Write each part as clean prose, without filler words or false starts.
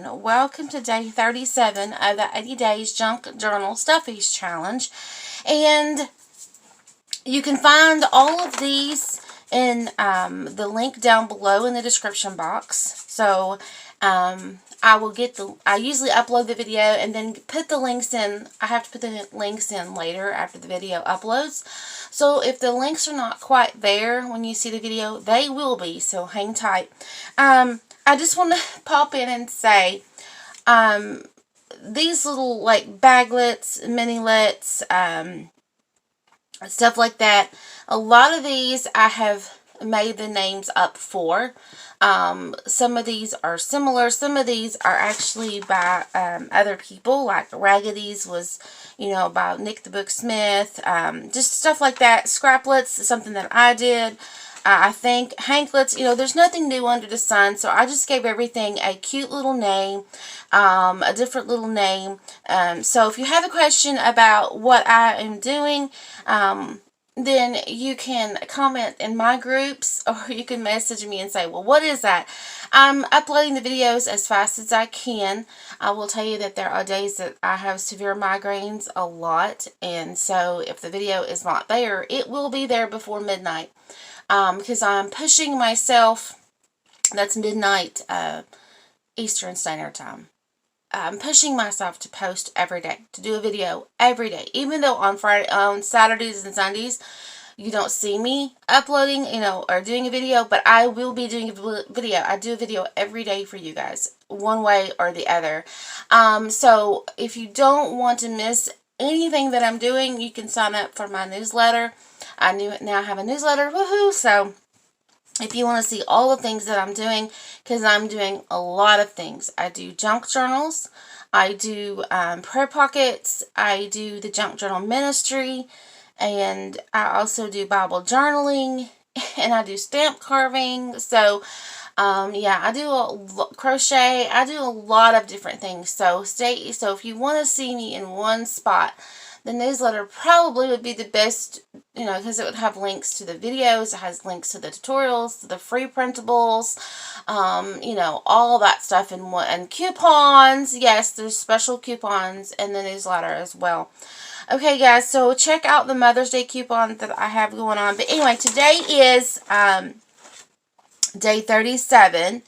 everyone. Welcome to day 37 of the 80 Days Junk Journal Stuffies Challenge. And you can find all of these in the link down below in the description box. So I usually upload the video and then put the links in. I have to put the links in later after the video uploads. So if the links are not quite there when you see the video, they will be. So hang tight. I just want to pop in and say, these little like baglets, minilets, stuff like that, a lot of these I have made the names up for. Some of these are similar. Some of these are actually by other people, like Raggedy's was, by Nick the Book Smith. Just stuff like that. Scraplets, something that I did. I think Hanklets, there's nothing new under the sun, so I just gave everything a cute little name, a different little name. So if you have a question about what I am doing, then you can comment in my groups, or you can message me and say, well, what is that? I'm uploading the videos as fast as I can. I will tell you that there are days that I have severe migraines a lot, and so if the video is not there, it will be there before midnight. Because I'm pushing myself, that's midnight Eastern Standard Time. I'm pushing myself to post every day, to do a video every day. Even though on Saturdays and Sundays, you don't see me uploading, or doing a video, but I will be doing a video. I do a video every day for you guys, one way or the other. So if you don't want to miss anything that I'm doing, you can sign up for my newsletter. I now have a newsletter, woohoo! So if you want to see all the things that I'm doing, because I'm doing a lot of things. I do junk journals, I do prayer pockets, I do the junk journal ministry, and I also do Bible journaling, and I do stamp carving. So yeah, I do crochet. I do a lot of different things. So if you want to see me in one spot, the newsletter probably would be the best, because it would have links to the videos, it has links to the tutorials, to the free printables, all that stuff in one, and coupons. Yes, there's special coupons in the newsletter as well. Okay, guys, so check out the Mother's Day coupon that I have going on. But anyway, today is day 37,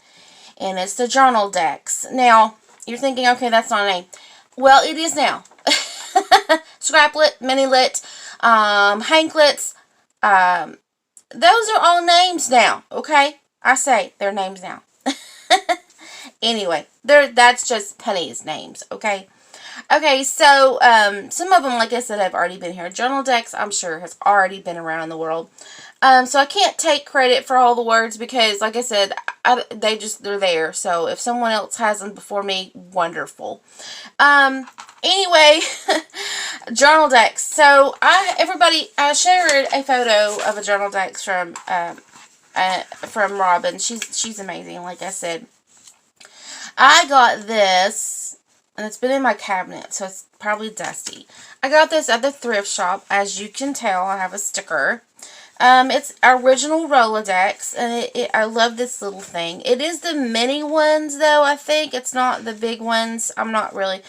and it's the journaldex. Now, you're thinking, okay, that's not a name. Well, it is now. Scraplet, minilet, Hanklets, those are all names now, okay? I say they're names now. Anyway, that's just Penny's names, okay? Okay, so some of them, like I said, have already been here. Journaldex, I'm sure, has already been around the world. So I can't take credit for all the words because, like I said, they're there. So if someone else has them before me, wonderful. Anyway, journaldex. So I shared a photo of a journaldex from Robin. She's amazing. Like I said, I got this, and it's been in my cabinet, so it's probably dusty. I got this at the thrift shop. As you can tell, I have a sticker. It's original Rolodex, and I love this little thing. It is the mini ones, though, I think. It's not the big ones. I'm not really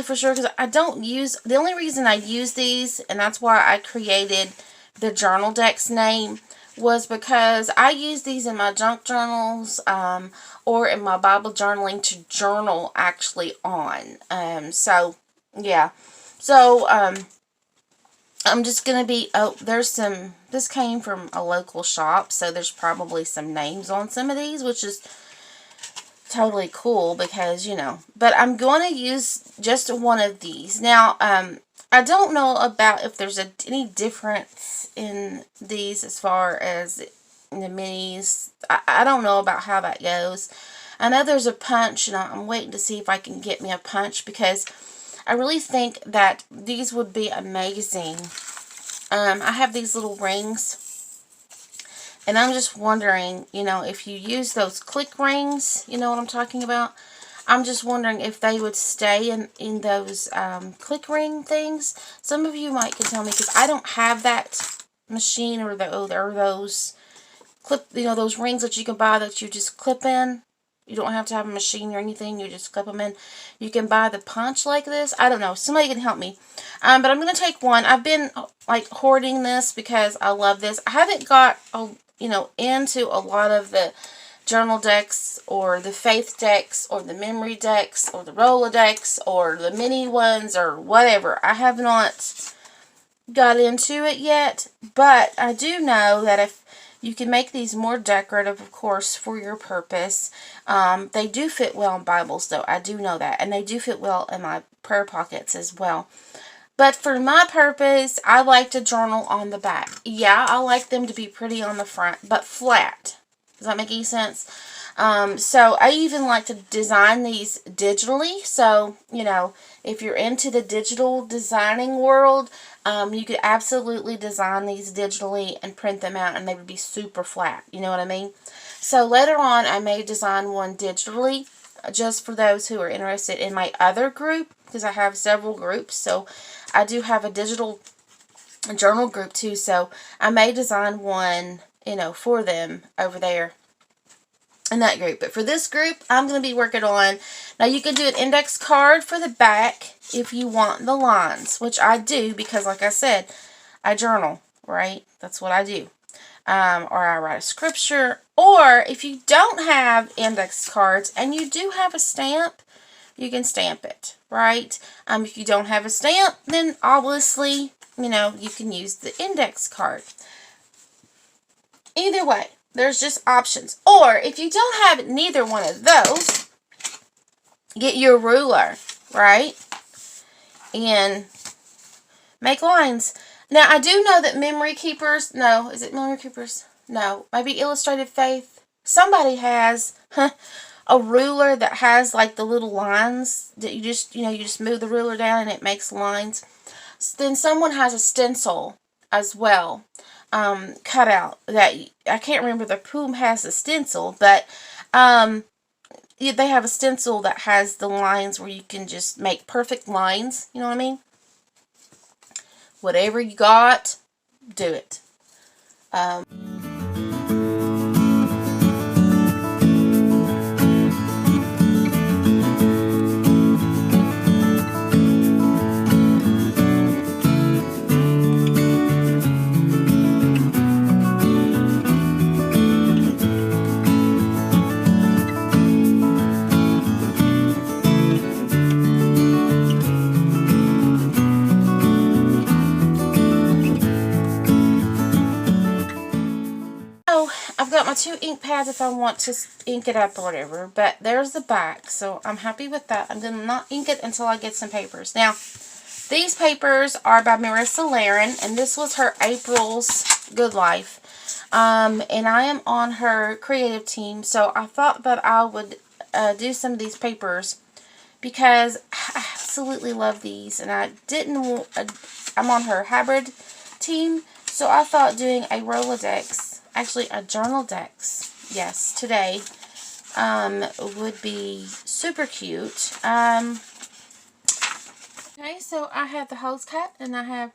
for sure, because I don't use, the only reason I use these, and that's why I created the journaldex name, was because I use these in my junk journals, or in my Bible journaling to journal actually on. So, yeah. So, I'm just going to be, this came from a local shop, so there's probably some names on some of these, which is totally cool because, but I'm going to use just one of these. Now, I don't know about if there's any difference in these as far as the minis. I don't know about how that goes. I know there's a punch, and I'm waiting to see if I can get me a punch because I really think that these would be amazing. I have these little rings, and I'm just wondering, if you use those click rings, you know what I'm talking about? I'm just wondering if they would stay in those click ring things. Some of you can tell me, because I don't have that machine or those clip, those rings that you can buy that you just clip in. You don't have to have a machine or anything. You just clip them in. You can buy the punch like this. I don't know. Somebody can help me. But I'm going to take one. I've been like hoarding this because I love this. I haven't got, into a lot of the journal decks or the faith decks or the memory decks or the Rolodex or the mini ones or whatever. I have not got into it yet, but I do know that if you can make these more decorative, of course, for your purpose. They do fit well in Bibles, though. I do know that. And they do fit well in my prayer pockets as well. But for my purpose, I like to journal on the back. Yeah, I like them to be pretty on the front, but flat. Does that make any sense? So I even like to design these digitally. So, if you're into the digital designing world, you could absolutely design these digitally and print them out, and they would be super flat. You know what I mean? So later on, I may design one digitally, just for those who are interested in my other group, because I have several groups. So I do have a digital journal group too. So I may design one, for them over there in that group. But for this group, I'm going to be working on, now you can do an index card for the back if you want the lines, which I do because, like I said, I journal, right? That's what I do. Or I write a scripture. Or if you don't have index cards and you do have a stamp, you can stamp it, right? If you don't have a stamp, then obviously, you can use the index card. Either way, there's just options. Or if you don't have neither one of those, get your ruler, right? And make lines. Now, I do know that Memory Keepers, no, is it Memory Keepers? No, maybe Illustrated Faith. Somebody has a ruler that has like the little lines that you just move the ruler down and it makes lines. Then someone has a stencil as well, cut out, that I can't remember who has a stencil, but they have a stencil that has the lines where you can just make perfect lines. You know what I mean? Whatever you got, do it. I've got my 2 ink pads if I want to ink it up or whatever, but there's the back, so I'm happy with that. I'm going to not ink it until I get some papers. Now, these papers are by Marissa Laren, and this was her April's Good Life, and I am on her creative team, so I thought that I would do some of these papers because I absolutely love these, and I'm on her hybrid team, so I thought doing a Rolodex, actually a journal dex, yes, today, would be super cute. Okay, so I have the hose cut and I have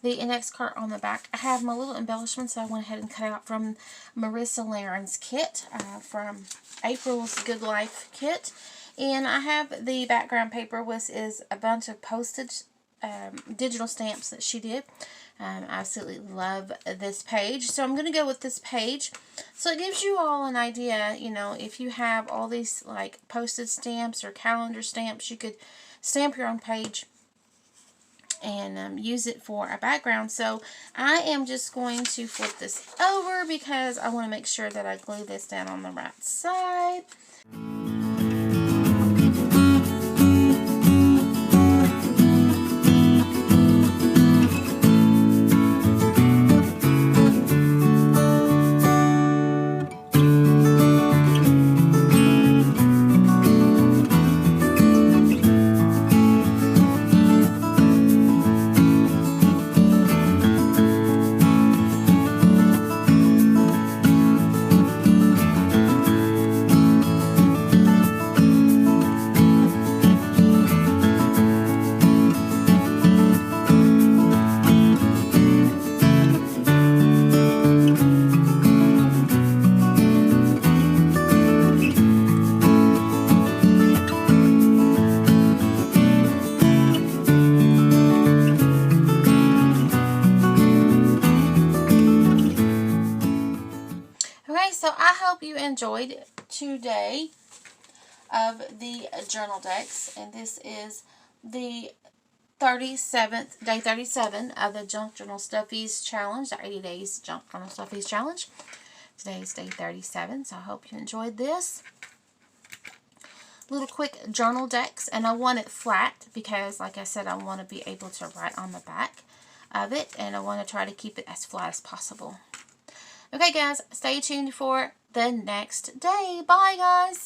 the index card on the back. I have my little embellishments that I went ahead and cut out from Marissa Laren's kit, from April's Good Life kit. And I have the background paper, which is a bunch of postage digital stamps that she did. I absolutely love this page. So I'm going to go with this page. So it gives you all an idea, if you have all these like postage stamps or calendar stamps, you could stamp your own page and use it for a background. So I am just going to flip this over because I want to make sure that I glue this down on the right side. so I hope you enjoyed today of the journaldex, and this is the 37th, day 37 of the Junk Journal Stuffies Challenge, the 80 Days Junk Journal Stuffies Challenge. Today is day 37, so I hope you enjoyed this. Little quick journaldex, and I want it flat because, like I said, I want to be able to write on the back of it, and I want to try to keep it as flat as possible. Okay, guys, stay tuned for the next day. Bye, guys.